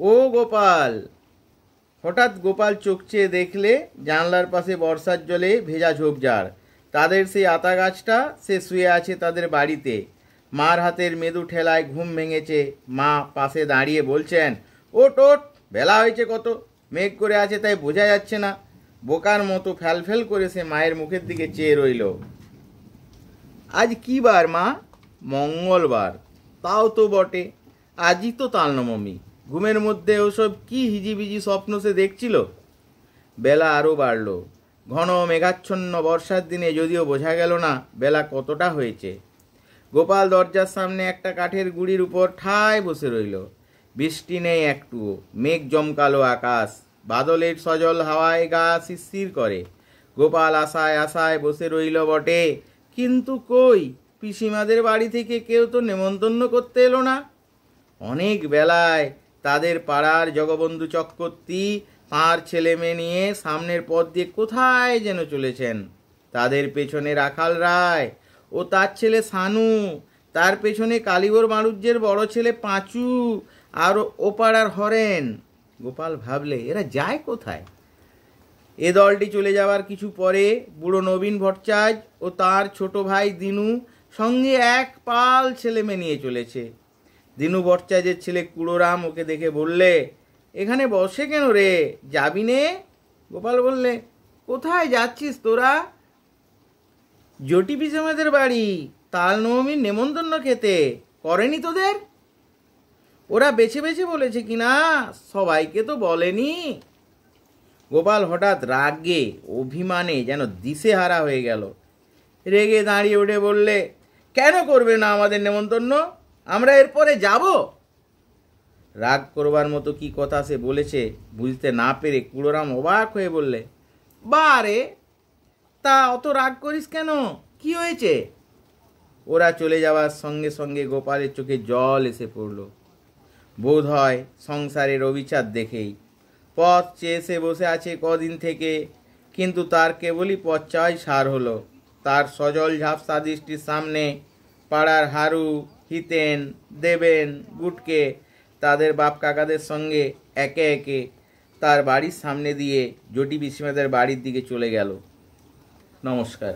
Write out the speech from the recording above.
ও গোপাল। হঠাৎ গোপাল চোখ চেয়ে দেখলে জানলার পাশে বর্ষার জলে ভেজা ঝোপঝাড়। তাদের সেই আতা গাছটা, সে শুয়ে আছে তাদের বাড়িতে। মার হাতের মেদু ঠেলায় ঘুম ভেঙেছে। মা পাশে দাঁড়িয়ে বলছেন, ওট ওট, বেলা হয়েছে কত, মেঘ করে আছে তাই বোঝা যাচ্ছে না। বোকার মতো ফ্যালফেল করে সে মায়ের মুখের দিকে চেয়ে রইল। আজ কি বার মা? মঙ্গলবার। তাও তো বটে, আজই তো তালনবমী। ঘুমের মধ্যে ওসব কি হিজিবিজি স্বপ্ন সে দেখছিল। বেলা আরও বাড়ল। ঘন মেঘাচ্ছন্ন বর্ষার দিনে যদিও বোঝা গেল না বেলা কতটা হয়েছে। গোপাল দরজার সামনে একটা কাঠের গুঁড়ির উপর ঠায় বসে রইল। বৃষ্টি নেই একটুও, মেঘ জমকালো আকাশ, বাদলের সজল হাওয়ায় গা শিরশির করে। গোপাল আশায় আশায় বসে রইল বটে, কিন্তু কই, পিসিমাদের বাড়ি থেকে কেউ তো নেমন্তন্ন করতে এলো না। অনেক বেলায় তাদের পাড়ার জগবন্ধু চক্রবর্তী তাঁর ছেলে মেয়ে নিয়ে সামনের পথ দিয়ে কোথায় যেন চলেছেন। তাদের পেছনে রাখাল রায় ও তার ছেলে সানু, তার পেছনে কালীবর মারুজ্যের বড় ছেলে পাঁচু, আর ও পাড়ার হরেন। গোপাল ভাবলে, এরা যায় কোথায়? এ দলটি চলে যাওয়ার কিছু পরে বুড়ো নবীন ভট্টাচার্য ও তার ছোট ভাই দিনু সঙ্গে এক পাল ছেলে মেয়ে নিয়ে চলেছে। দিনু ভট্টাচার্যের ছেলে কুড়োরাম ওকে দেখে বললে, এখানে বসে কেন রে, যাবি নে? গোপাল বললে, কোথায় যাচ্ছিস তোরা? জটি পিসেমাদের বাড়ি, তালনবমীর নেমন্তন্ন খেতে। করেনি তোদের? ওরা বেছে বেছে বলেছে কিনা, সবাইকে তো বলেনি। গোপাল হঠাৎ রাগে অভিমানে যেন দিশেহারা হয়ে গেল। রেগে দাঁড়িয়ে উঠে বললে, কেন করবে না আমাদের নেমন্তন্ন? আমরা এরপরে যাব। রাগ করবার মতো কি কথা সে বলেছে বুঝতে না পেরে কুড়োরাম অবাক হয়ে বললে, বারে, তা অত রাগ করিস কেন, কি হয়েছে? ওরা চলে যাওয়ার সঙ্গে সঙ্গে গোপালের চোখে জল এসে পড়ল। বোধ হয় সংসারের অবিচার দেখেই। পথ চেয়ে সে বসে আছে কদিন থেকে, কিন্তু তার কেবলই পথ চাওয়াই সার হলো। তার সজল ঝাপসা দৃষ্টির সামনে পাড়ার হারু, হিতেন, দেবেন, গুটকে তাদের বাপ কাকাদের সঙ্গে একে একে তার বাড়ির সামনে দিয়ে জটি পিসিমাদের বাড়ির দিকে চলে গেল। নমস্কার।